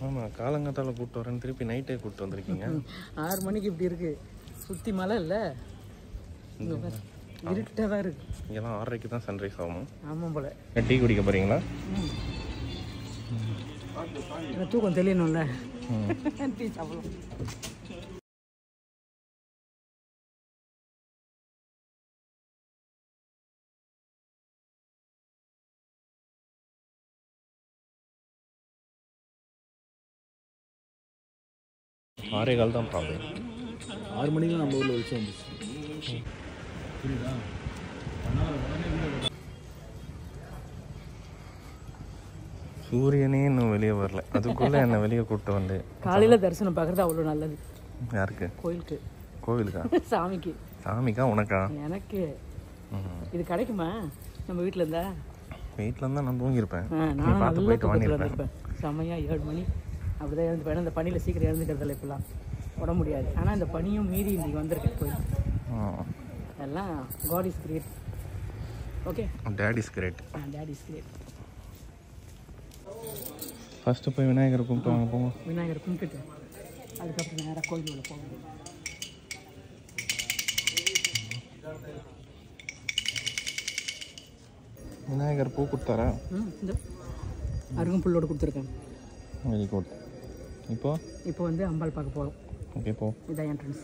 ஆமாம், காலங்காத்தால கூப்பிட்டு வரேன்னு திருப்பி நைட்டே கூப்பிட்டு வந்திருக்கீங்க. 6 மணிக்கு இப்படி இருக்கு, சுற்றி மழை இல்லை, இருட்டாக தான் இருக்கு. இங்கெல்லாம் 6:30 தான் சன்ரைஸ் ஆகும். ஆமாம் போல. டீ குடிக்க போகிறீங்களா? தூக்கம் தெரியணும்ல, டீ சாப்பிடலாம். ஆறே கால் தான் ப்ராப்ளம். 6 மணிக்கு நம்ம ஊரில் வச்சு வந்துச்சு. புரியுதா? சூரியனே இன்னும் வெளியே வரல, அதுக்குள்ளே என்னை வெளியே கூப்பிட்டு வந்து. காலையில் தரிசனம் பார்க்குறது அவ்வளோ நல்லது. யாருக்கு? கோயிலுக்கு. கோவிலுக்கா? சாமிக்கு. சாமிக்கா உனக்கா? எனக்கு. இது கிடைக்குமா நம்ம வீட்டில் இருந்தா? வீட்டில் இருந்தால் நான் தூங்கியிருப்பேன். நான் பார்த்து போயிட்டு வந்துருப்பேன். செம்மையாக 7 மணி அப்படிதான் எழுந்துப்பேன். இந்த பனியில் சீக்கிரம் எழுந்துக்கிறதில்ல இப்போலாம், உட முடியாது. ஆனால் இந்த பனியும் மீறி இன்றைக்கி வந்திருக்கேன் கோயில். எல்லாம் God is great. Okay, dad is great. Dad is great. First போய் விநாயகரை கும்பிட்டு வாங்க போங்க. விநாயகரை கும்பிட்டுட்டு அதுக்கப்புறம் நேராக கோயில் உள்ள போக முடியும். விநாயகர் பூ கொடுத்தாரா? இந்த அருகம்புல்லோடு கொடுத்துருக்கேன். Very good. இப்போ வந்து அம்பாள் பார்க்க போகிறோம். ஓகே, போ. இதான் என்ட்ரன்ஸ்.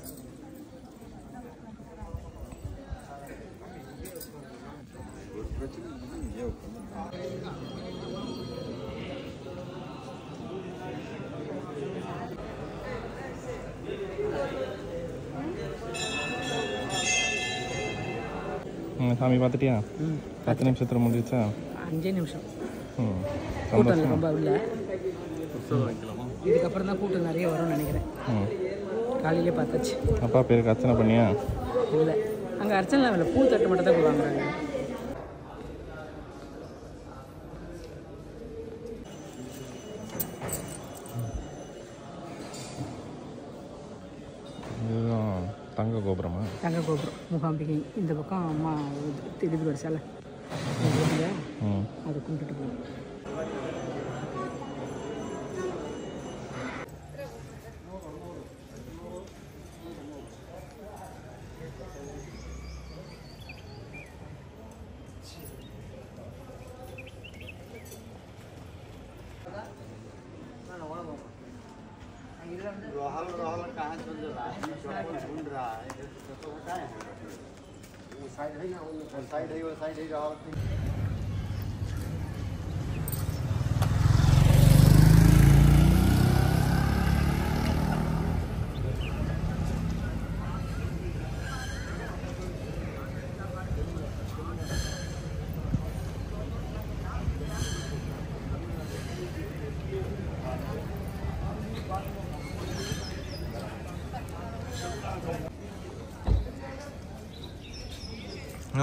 சாமி பார்த்துட்டியா? 10 நிமிஷத்தில் முடிஞ்சிச்சா? 5 நிமிஷம். சந்தோஷம். ரொம்ப இல்லை, இதுக்கப்புறம் தான் கூட்டம் நிறைய வரும்னு நினைக்கிறேன். காலையிலே பார்த்தாச்சு. அப்பா பேருக்கு அர்ச்சனை பண்ணியா? இல்லை, அங்கே அர்ச்சனை இல்லை, பூ தட்டு மட்டும் தான் வாங்குறாங்க. இதுதான் தங்க கோபுரமா? தங்க கோபுரம், மூகாம்பிகை. இந்த பக்கம் அம்மா திருப்பி வரிசால அதை கும்பிட்டுட்டு போகும்.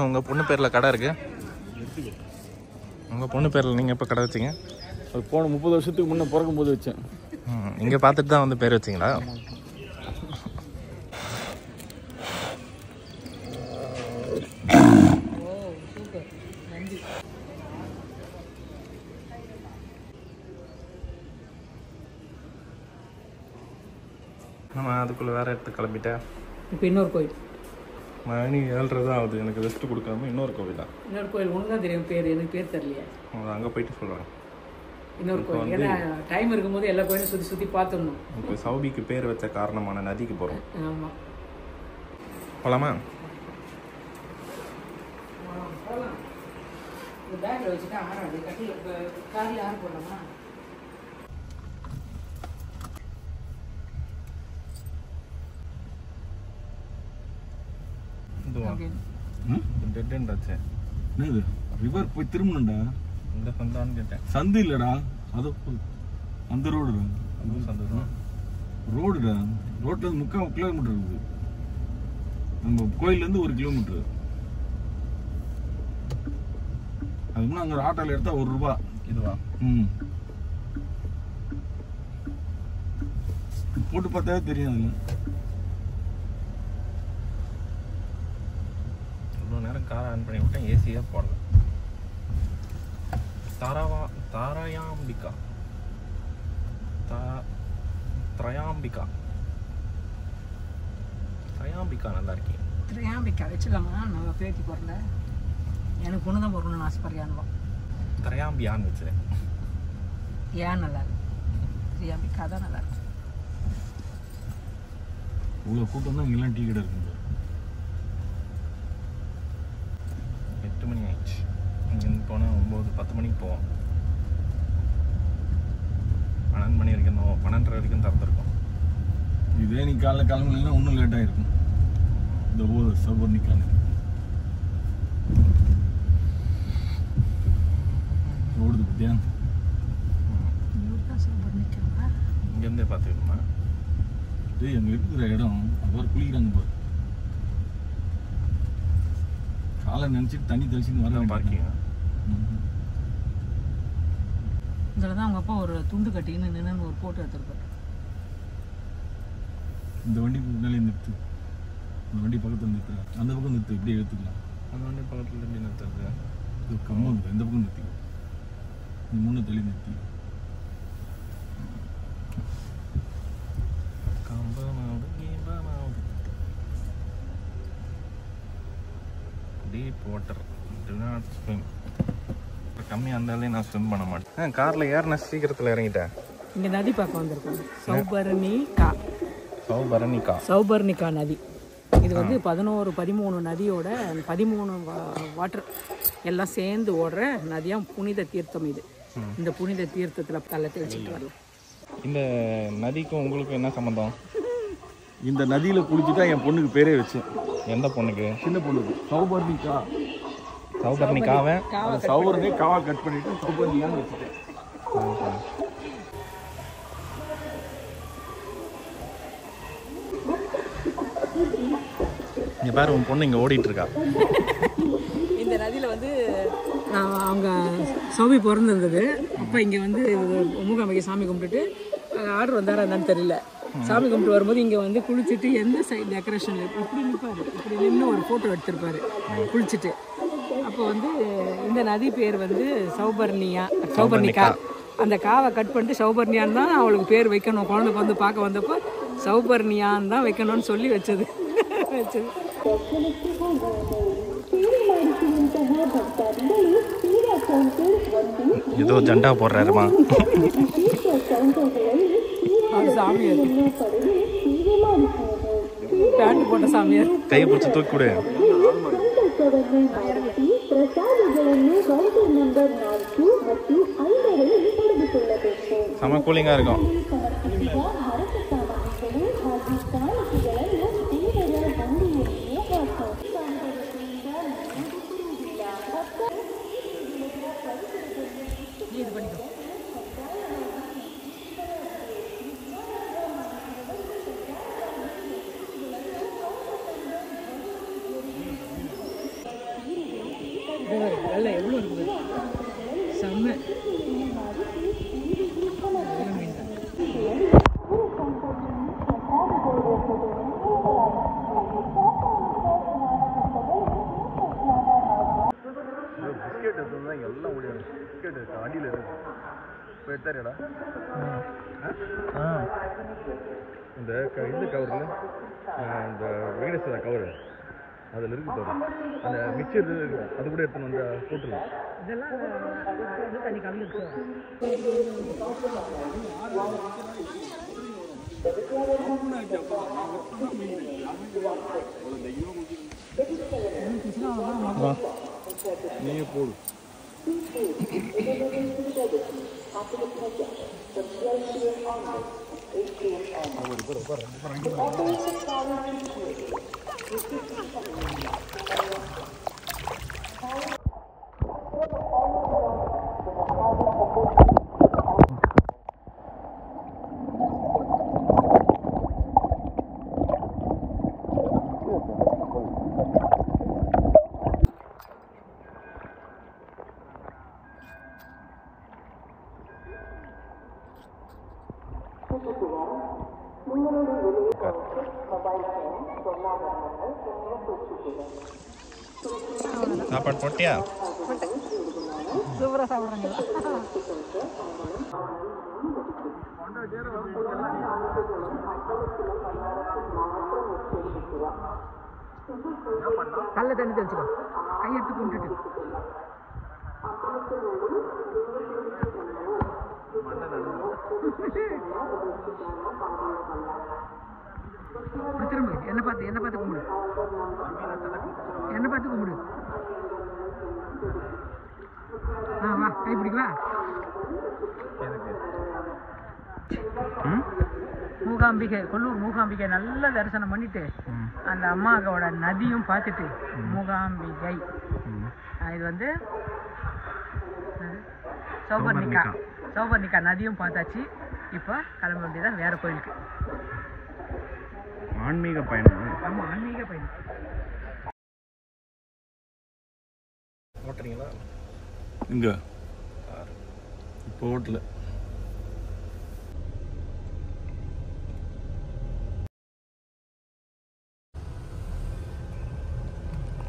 உங்கள் பொண்ணு பேரில் கடை இருக்குது. உங்கள் பொண்ணு பேரில் நீங்கள் எப்போ கடை வச்சிங்க? அது போன 30 வருஷத்துக்கு முன்னே பிறக்கும் போது வச்சேன். இங்கே பார்த்துட்டு தான் வந்து பேர் வச்சிங்களா? நம்ம அதுக்குள்ளே வேறு இடத்துக்கு கிளம்பிட்டேன். இப்போ இன்னொரு கோயில். மணி 7:30 தான் ஆகுது. எனக்கு ரெஸ்ட் கொடுக்காம இன்னொரு கோவில் தான். இன்னொரு கோயில் உனக்கு தான் தெரியும் பேர், எனக்கு பேர் தெரியலையே. அங்கே போயிட்டு சொல்கிறேன். இன்னொரு கோயில், ஏன்னா டைம் இருக்கும்போது எல்லா கோயிலும் சுற்றி சுற்றி பார்த்துடணும். இப்போ சௌபிக்கு பேர் வச்ச காரணமான நதிக்கு போகிறோம். ஆமாம், போகலாமா? பேக்கில் வச்சுட்டா ஆறாது, கட்டில் காரில் ஆறு போடலாமா? டெட் எண்ட் ஆச்சு. என்னது ரிவர் போய் திரும்பணும்டா. இந்த சந்தான்னு கேட்டேன். சந்து இல்லடா, அது அந்த ரோடுடா. அந்த சந்து தான் ரோடுடா. ரோட்ல இருந்து 3/4 கிலோமீட்டர் இருக்குது. நம்ம கோயிலேருந்து 1 கிலோமீட்டர். அது முன்னே அங்கே ஒரு ஆட்டோவில் எடுத்தால் 1 ரூபா. இதுவா? போட்டு பார்த்தாவே தெரியும். அதில் இவ்வளோ நேரம் காரை ஆன் பண்ணி விட்டேன், ஏசியாக போடல. தாராயாம்பிகா திரையாம்பிகா நல்லா இருக்கீங்க. திரையாம்பிக்கா வச்சுக்கலாமா? நம்ம பேத்தி போகிறல எனக்கு பொண்ணு தான் போடணும்னு ஆசைப்படுறியான்வா. திரையாம்பியான்னு வச்சுருக்கேன். ஏன் நல்லா இருக்கு? திரையாம்பிக்கா தான் நல்லா இருக்கு. இவ்வளோ கூட்டம் தான் இங்கெல்லாம் டீ கடை இருக்குங்க. 8 மணி ஆயிடுச்சு. இங்கேருந்து போனால் 9-10 மணிக்கு போவோம். 12 மணி வரைக்கும் 12:30 வரைக்கும் திறந்துருக்கோம். இதே நீ காலைல கிளம்பலாம் இன்னும் லேட்டாக இருக்கும். இந்த சபர்னிக்கான ஓடுது பத்தியா? இங்கேருந்தே பார்த்துக்கணுமா? டேய் அங்கே இருக்கிற இடம் அவர் குளிக்கிறாங்க பாரு. காலை நினச்சிட்டு தண்ணி தெளிச்சுன்னு வர பார்க்கிங்க. இதில் தான் அவங்க அப்பா ஒரு துண்டு கட்டின்னு நின்று ஒரு ஃபோட்டோ எடுத்துருப்பாரு. இந்த வண்டி முன்னாலே நிறுத்து. இந்த வண்டி பக்கத்தில் நிறுத்துறேன். அந்த பக்கம் நிறுத்து. இப்படியே எடுத்துக்கலாம். அந்த வண்டி பக்கத்தில் எப்படி நிறுத்துறது? இது கம்மம் இருக்குது. எந்த பக்கம் நிறுத்தி நீ முன்னே தள்ளி நிறுத்தி. Deep water, to not swim. இப்போ கம்மியாக இருந்தாலே நான் ஸ்விம் பண்ண மாட்டேன். காரில் ஏறின சீக்கிரத்தில் இறங்கிட்டேன். இங்கே நதி பார்க்க வந்திருக்கோம். சௌபர்ணிகா நதி. இது வந்து 11-13 நதியோட 13 வாட்டர் எல்லாம் சேர்ந்து ஓடுற நதியாக புனித தீர்த்தம் இது. இந்த புனித தீர்த்தத்தில் தலை தெளிச்சுட்டு வரலாம். இந்த நதிக்கும் உங்களுக்கும் என்ன சம்மந்தம்? இந்த நதியில் குளிச்சுட்டா என் பொண்ணுக்கு பேரே வச்சேன். எந்த பொண்ணுக்கு? சின்ன பொண்ணுக்கு. சௌபர்ணிகாவை காவா கட் பண்ணிட்டு சௌபர்ணிகான்னு வச்சுட்டேன். இங்கே பாரு, உன் பொண்ணு இங்கே ஓடிட்டு இருக்கா. இந்த நதியில் வந்து அவங்க சௌபி பிறந்திருந்தது. அப்போ இங்கே வந்து மூகாம்பிகை சாமி கும்பிட்டுட்டு ஆர்டர் வந்தாரா என்னன்னு தெரியல. சாமி கும்பிட்டு வரும்போது இங்கே வந்து குளிச்சுட்டு எந்த சைடு டெக்கரேஷன் இப்படி நிற்பார், இப்படி நின்று ஒரு ஃபோட்டோ எடுத்திருப்பாரு குளிச்சுட்டு. அப்போ வந்து இந்த நதி பேர் வந்து சௌபர்ணிகா. அந்த காவை கட் பண்ணிட்டு சௌபர்ணியான்னு தான் அவளுக்கு பேர் வைக்கணும். குழந்தைக்கு வந்து பார்க்க வந்தப்போ சௌபர்ணியான்னு தான் வைக்கணும்னு சொல்லி வச்சது. ஏதோ ஜண்டா போடுறாருமா சாமியார், பேண்ட் போட்ட சாமியார். கையை பிடிச்சி தூக்கி கொடு. செம கூலிங்காக இருக்கும். எவ்வளோ இருக்குது செம்ம. பிஸ்கெட் எடுத்துதான் எல்லாம் முடியாது. பிஸ்கெட் இருக்கு அடியில் இருக்கு. இப்போ எடுத்தாரியாடா? இந்த இந்த கவரில் இந்த வெங்கடேஸ்வர கவரு அதில் இருக்கு தோறு. அந்த மிக்சர் அது கூட எடுத்துன்னு வந்து போட்டுருவோம். இதெல்லாம் தண்ணி கம்மி நீயே போடு. சாப்பாடு போட்டியா? சூப்பராக சாப்பிட்றாங்க. கல்ல தண்ணி தெளிச்சுக்கோ, கையெடுத்து கும்பிட்டுட்டு. திரும்ப என்ன பார்த்து கும்பிடு, என்ன பார்த்து கும்பிடு. வா கை பிடிக்குவா. மூகாம்பிகை, கொல்லூர் மூகாம்பிகை நல்ல தரிசனம் பண்ணிட்டு அந்த அம்மாவோட நதியும் பார்த்துட்டு மூகாம்பிகை. இது வந்து சௌபர்ணிகா நதியும் பார்த்தாச்சு. இப்போ கிளம்ப வேண்டியதான் வேற கோயிலுக்கு. ஆன்மீக பயணம். ஆமாம், ஆன்மீக பயணம். ஓட்டுறீங்களா? இங்கே இப்போ ஓட்டல.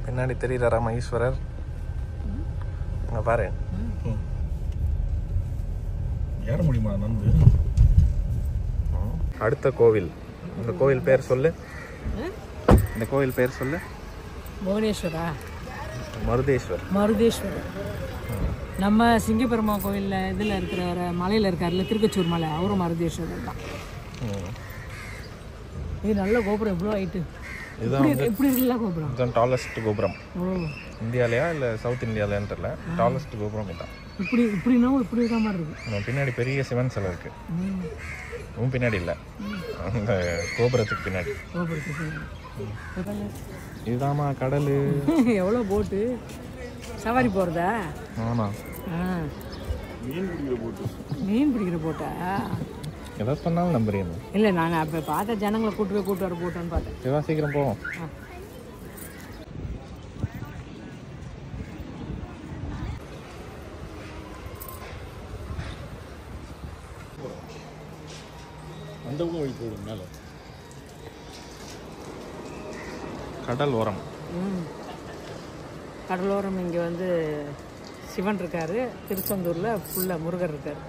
பின்னாடி தெரியுறாரா மகேஸ்வரர்? அங்கே பாரு. ஏற முடியுமா நந்து? அடுத்த கோவில். இந்த கோவில் பேர் சொல்லு. இந்த கோவில் பேர் சொல்லு. புவனேஸ்வரா? மருதேஸ்வர். நம்ம சிங்கப்பெருமா கோயிலில் இதில் இருக்கிற மலையில் இருக்கார்ல, திருக்கச்சூர் மலை, அவரும் மருதேஸ்வரர் தான். இது நல்ல கோபுரம். எவ்வளோ ஹைட்டு! இதுதான் எப்படி இருக்குல்ல கோபுரம்? இதுதான் டாலஸ்ட் கோபுரம் இந்தியாலையா இல்லை சவுத் இந்தியாலையான்னு தெரியல. டாலஸ்ட் கோபுரம் இதுதான். இப்படின்னா இப்படி இருக்க மாதிரி இருக்கு. பின்னாடி பெரிய சிவன் சிலை இருக்கு. உன் பின்னாடி இல்லை, அந்த கோபுரத்துக்கு பின்னாடி. இதுதாம்மா கடல். எவ்வளோ போட்டு சவாரி போகிறதா? ஆமாம், மீன் பிடிக்கிற போட்டா? எதாவது சொன்னாலும் நம்புறீங்க? இல்லை, நான் அப்போ பார்த்த ஜனங்களை கூட்டு வர போட்டோன்னு பார்த்தேன். எதாவது சீக்கிரம் போவோம். அந்த வழி போடும் மேலே கடல் ஓரம். கடலோரம். இங்கே வந்து சிவன் இருக்காரு. திருச்செந்தூரில் ஃபுல்லாக முருகர் இருக்கார்.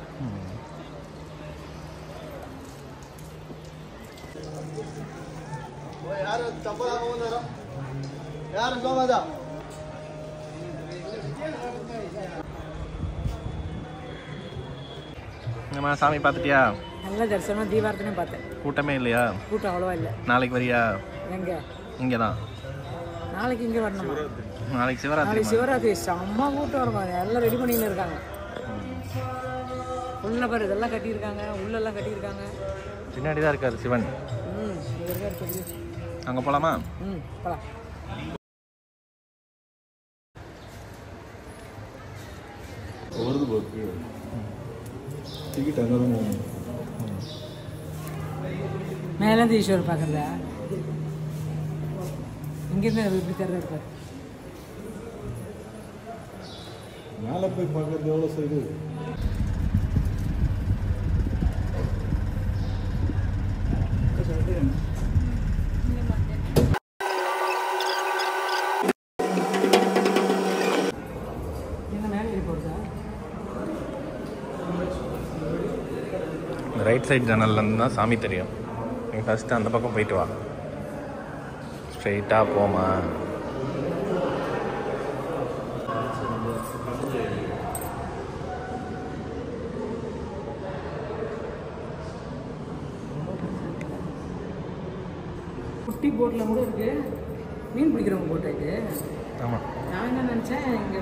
சாமி பார்த்துட்டியா? நல்ல தரிசனம். தீபாரத்தனே பார்த்தேன். கூட்டமே இல்லையா? கூட்டம் அவ்வளோவா இல்லை. நாளைக்கு வரியா? எங்கே? இங்கே தான். நாளைக்கு இங்கே வரணுமா? நாளைக்கு சிவராத்திரி. சிவராத்திரி செம்ம கூட்டம் வரும். எல்லாம் ரெடி பண்ணின்னு இருக்காங்க. உள்ள பாரு, இதெல்லாம் கட்டியிருக்காங்க, உள்ளெல்லாம் கட்டியிருக்காங்க. பின்னாடி தான் இருக்காரு சிவன். அங்கே போகலாமா? போகலாம். வருது போக்கு டிக்கெட் அங்கே தான். மேலேருந்து ஈஸ்வரர் பார்க்குறதா? இங்கேருந்து எப்படி தர்றது இருப்பார்? மேலே போய் பார்க்குறது எவ்வளோ சைடு? ரைட் சைட் ஜன்னல்லேருந்து தான் சாமி தெரியும். நீங்கள் ஃபஸ்ட்டு அந்த பக்கம் போயிட்டு வா. ஸ்ட்ரெயிட்டாக போமா. குட்டி போட்டில் கூட இருக்கு. மீன் பிடிக்கிறவங்க போட்டா இது? ஆமாம். நான் என்ன நினச்சேன், இங்கே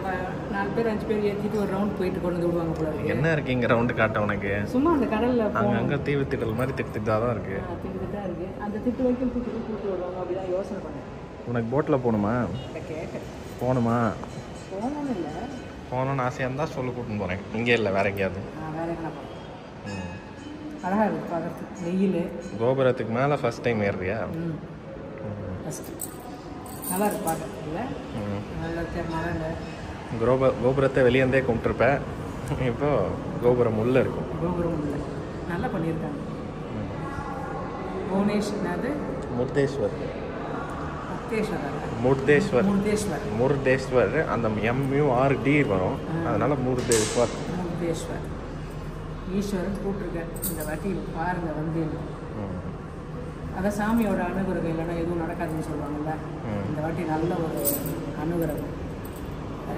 4 பேர் 5 பேர் ஏற்றிட்டு ஒரு ரவுண்ட் போயிட்டு கொண்டு வந்து விடுவாங்க போல இருக்கு. என்ன இருக்கு இங்கே ரவுண்டு காட்ட உனக்கு? சும்மா அந்த கடலில் அங்கே தீவு திட்டல் மாதிரி திட்டா தான் இருக்கு. திட்டுதான் இருக்கு. அந்த திட்டு வரைக்கும் கூப்பிட்டு வருவாங்க. அப்படிதான் யோசனை பண்ணேன். உனக்கு போட்டில் போகணுமா? கேட்குறேன். போகணுமா? போகணும்னு இல்லை, போகணுன்னு ஆசையாக இருந்தால் சொல்லு, கூட்டின்னு போகிறேன். இங்கே இல்லை, வேற எங்கேயாவது. வேற எங்கன்னா அழகாக இருக்குது பார்க்குறதுக்கு. வெயில். கோபுரத்துக்கு மேலே ஃபஸ்ட் டைம் ஏறுறியா? ஃபஸ்ட்டு நல்லா இருக்கு பார்க்குறதுக்கு. இல்லை நல்லா மரங்க. கோபுரத்தை வெளியேந்தே கும்பிட்டுருப்பேன். இப்போ கோபுரம் உள்ளே இருக்கும். கோபுரம் உள்ள நல்லா பண்ணியிருக்காங்க. புவனேஸ்வர், முருதேஸ்வர். முருதேஸ்வர். முருதேஸ்வர். அந்த MURD வரும், அதனால முருதேஸ்வர். ஈஸ்வரன் கூப்பிட்ருக்கேன் இந்த வாட்டி பாருங்க வந்து. அதான் சாமியோட அனுகிரகம் இல்லைன்னா எதுவும் நடக்காதுன்னு சொல்லுவாங்கல்ல. இந்த வாட்டி நல்ல ஒரு அனுகிரகம்.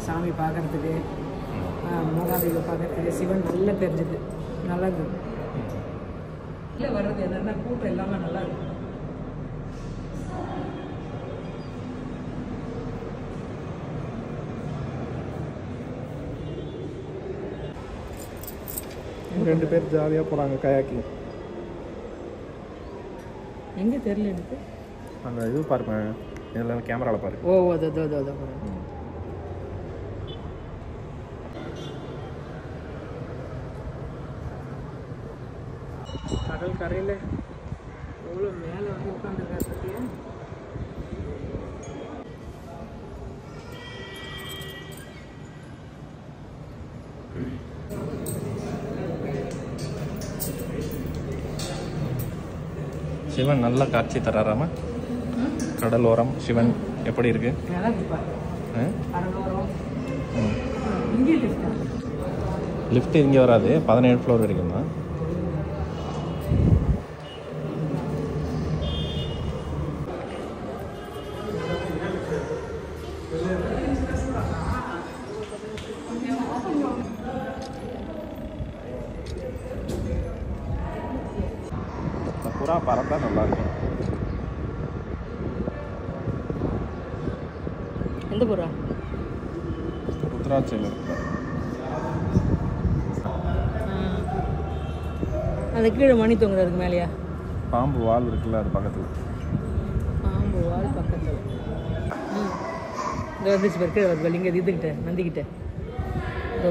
சாமி பார்க்கறதுக்கு, மூகாதேவி பார்க்கறதுக்கு, சிவன் நல்லா தெரிஞ்சுது. நல்லா இருக்குது. இல்லை வர்றது என்னென்னா கூட்டம் எல்லாமே நல்லா இருக்கும். ரெண்டு பேர் ஜாலியாக போகிறாங்க கயாக்கிங். எங்கே தெரியல எனக்கு. அங்கே இது பாருங்க, இதில் கேமராவில் பாரு. ஓ அது கடல் கரையில் எவ்வளோ மேலே வந்து உட்காந்துருக்காரு பற்றியா. சிவன் நல்ல காட்சி தராராமா? கடலோரம் சிவன் எப்படி இருக்கு? லிஃப்ட் இங்கே வராது, 17 ஃப்ளோர் வரைக்கும் தான். புறா பறந்தா நல்லா இருக்கும். எந்த புறா? ருத்ராட்சியில் இருக்கு. அந்த கீழே மணி தொங்குறதுக்கு மேலேயா? பாம்பு வால் இருக்குல்ல, அது பக்கத்தில். பாம்பு வால் பக்கத்தில். இங்கே வந்துச்சு பாரு, கீழே வருது இங்கே இதுக்கிட்ட நந்திக்கிட்ட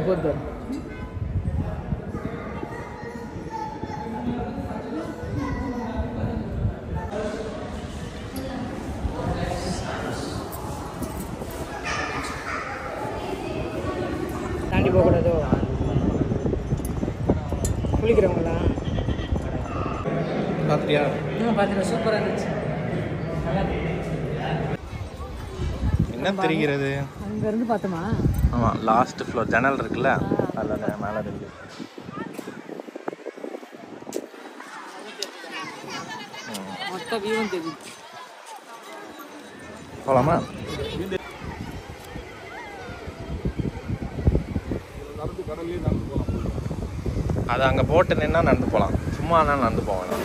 போட்டு. தாண்டி போகக்கூடாதோ குளிக்கிறவங்களா? பார்த்துட்டியா? பார்த்துட்டு சூப்பராக இருந்துச்சு. என்ன தெரிகிறது? அங்கேருந்து பார்த்தோமா? ஆமாம், லாஸ்ட் ஃப்ளோர் ஜன்னல் இருக்குல்ல, அதில் மேலே இருக்கு. மொத்த வியூவும் தெரியுது. போகலாமா? அது அங்கே போட்டு நின்னா நடந்து போகலாம், சும்மா ஆனால் நடந்து போகலாம்.